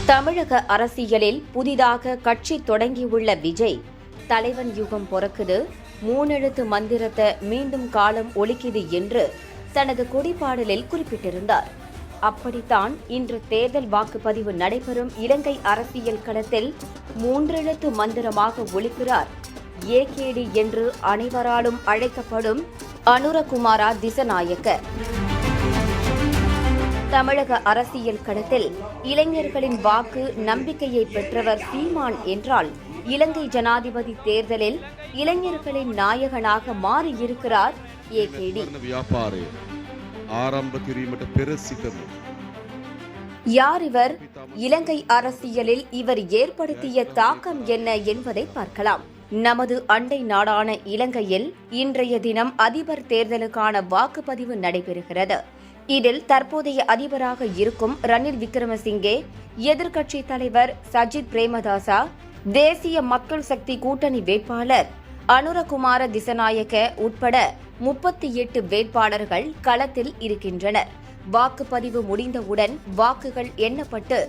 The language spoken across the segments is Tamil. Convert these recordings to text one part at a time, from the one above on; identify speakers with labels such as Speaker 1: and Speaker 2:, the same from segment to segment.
Speaker 1: தமிழக அரசியலில் புதிதாக கட்சி தொடங்கியுள்ள விஜய், தலைவன் யுகம் பொறக்குது, மூணெழுத்து மந்திரத்தை மீண்டும் காலம் ஒலிக்குது என்று தனது கொடிப்பாடலில் குறிப்பிட்டிருந்தார். அப்படித்தான் இன்று தேர்தல் வாக்குப்பதிவு நடைபெறும் இலங்கை அரசியல் களத்தில் மூன்றெழுத்து மந்திரமாக ஒலிக்கிறார் ஏகேடி என்று அனைவராலும் அழைக்கப்படும் அனுரகுமார திசநாயக்க. தமிழக அரசியல் களத்தில் இளைஞர்களின் வாக்கு நம்பிக்கையை பெற்றவர் சீமான் என்றால், இலங்கை ஜனாதிபதி தேர்தலில் இளைஞர்களின் நாயகனாக மாறியிருக்கிறார் ஏகேடி. யார் இவர்? இலங்கை அரசியலில் இவர் ஏற்படுத்திய தாக்கம் என்ன என்பதை பார்க்கலாம். நமது அண்டை நாடான இலங்கையில் இன்றைய தினம் அதிபர் தேர்தலுக்கான வாக்குப்பதிவு நடைபெறுகிறது. இதில் தற்போதைய அதிபராக இருக்கும் ரணில் விக்ரமசிங்கே, எதிர்க்கட்சி தலைவர் சஜித் பிரேமதாசா, தேசிய மக்கள் சக்தி கூட்டணி வேட்பாளர் அனுரகுமார திசநாயக்க உட்பட 38 வேட்பாளர்கள் களத்தில் இருக்கின்றனர். வாக்குப்பதிவு முடிந்தவுடன் வாக்குகள் எண்ணப்பட்டு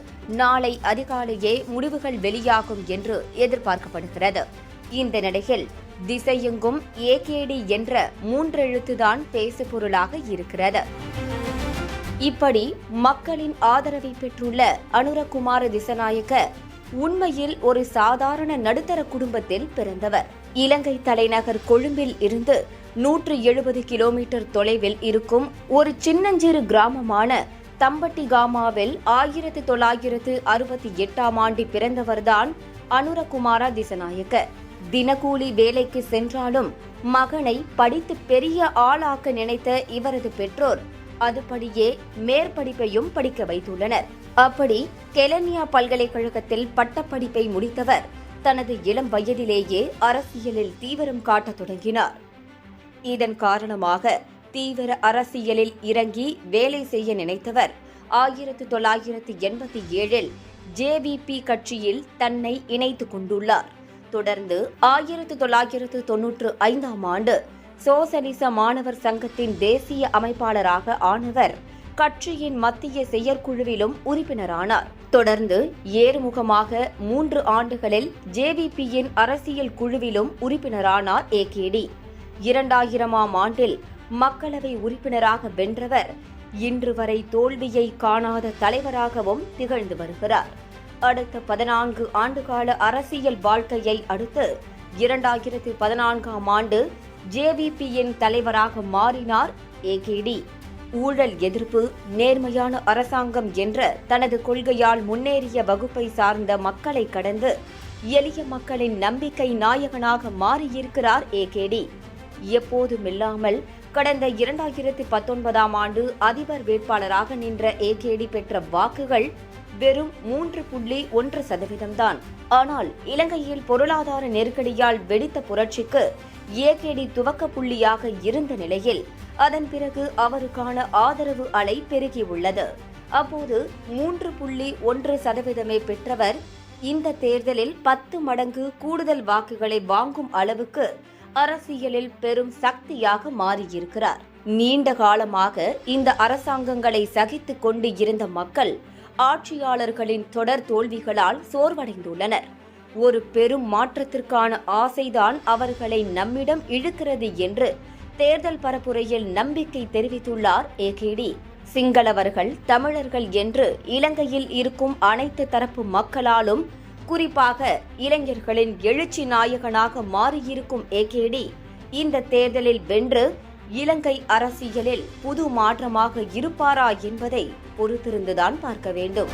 Speaker 1: நாளை அதிகாலையே முடிவுகள் வெளியாகும் என்று எதிர்பார்க்கப்படுகிறது. இந்த நிலையில் திசையெங்கும் ஏகேடி என்ற மூன்றெழுத்துதான் பேசுபொருளாக இருக்கிறது. இப்படி மக்களின் ஆதரவை பெற்றுள்ள அனுரகுமார திசநாயக்க உண்மையில் ஒரு சாதாரண நடுத்தர குடும்பத்தில் பிறந்தவர். இலங்கை தலைநகர் கொழும்பில் இருந்து 170 கிலோமீட்டர் தொலைவில் இருக்கும் ஒரு சின்னஞ்சிறு கிராமமான தம்பட்டிகாமாவில் 1968ஆம் ஆண்டு பிறந்தவர்தான் அனுரகுமார திசநாயக்க. தினக்கூலி வேலைக்கு சென்றாலும் மகனை படித்து பெரிய ஆளாக்க நினைத்த இவரது பெற்றோர் அதுபடியே மேற்படிப்பையும் படிக்க வைத்துள்ளனர். அப்படி கெலனியா பல்கலைக்கழகத்தில் பட்டப்படிப்பை முடித்தவர் தனது இளம் வயதிலேயே அரசியலில் தீவிரம் காட்டத் தொடங்கினார். இதன் காரணமாக தீவிர அரசியலில் இறங்கி வேலை செய்ய நினைத்தவர் 1987இல் ஜேவிபி கட்சியில் தன்னை இணைத்துக் கொண்டுள்ளார். தொடர்ந்து 1995ஆம் ஆண்டு சோசலிச மாணவர் சங்கத்தின் தேசிய அமைப்பாளராக ஆனவர் கட்சியின் மத்திய செயற்குழுவிலும் உறுப்பினரானார். தொடர்ந்து ஏறுமுகமாக 3 ஆண்டுகளில் ஜேவிபியின் அரசியல் குழுவிலும் உறுப்பினரானார் ஏகேடி. 2000ஆம் ஆண்டில் மக்களவை உறுப்பினராக வென்றவர் இன்று வரை தோல்வியை காணாத தலைவராகவும் திகழ்ந்து வருகிறார். அடுத்த 14 ஆண்டுகால அரசியல் வாழ்க்கையை அடுத்து 2014ஆம் ஆண்டு ஜேவிபியின் தலைவராக மாறினார் ஏகேடி. ஊழல் எதிர்ப்பு, நேர்மையான அரசாங்கம் என்ற தனது கொள்கையால் முன்னேறிய வகுப்பை சார்ந்த மக்களை கடந்து எளிய மக்களின் நம்பிக்கை நாயகனாக மாறியிருக்கிறார் ஏகேடி. எப்போதுமில்லாமல் கடந்த 2019ஆம் ஆண்டு அதிபர் வேட்பாளராக நின்ற ஏகேடி பெற்ற வாக்குகள் வெறும் 3.1% தான். ஆனால் இலங்கையில் பொருளாதார நெருக்கடியால் வெடித்த புரட்சிக்கு ஏகேடி துவக்க புள்ளியாக இருந்த நிலையில் அதன் பிறகு அவருக்கான ஆதரவு அலை பெருகியுள்ளது. அப்போது 3.1% பெற்றவர் இந்த தேர்தலில் 10 மடங்கு கூடுதல் வாக்குகளை வாங்கும் அளவுக்கு அரசியலில் பெரும் சக்தியாக மாறியிருக்கிறார். நீண்ட காலமாக இந்த அரசாங்கங்களை சகித்துக் கொண்டு இருந்த மக்கள் ஆட்சியாளர்களின் தொடர் தோல்விகளால் சோர்வடைந்துள்ளனர். ஒரு பெரும் மாற்றத்திற்கான ஆசைதான் அவர்களை நம்மிடம் இழுக்கிறது என்று தேர்தல் பரப்புரையில் நம்பிக்கை தெரிவித்துள்ளார் ஏகேடி. சிங்களவர்கள், தமிழர்கள் என்று இலங்கையில் இருக்கும் அனைத்து தரப்பு மக்களாலும், குறிப்பாக இளைஞர்களின் எழுச்சி நாயகனாக மாறியிருக்கும் ஏகேடி இந்த தேர்தலில் வென்று இலங்கை அரசியலில் புது மாற்றமாக இருப்பாரா என்பதை பொறுத்திருந்துதான் பார்க்க வேண்டும்.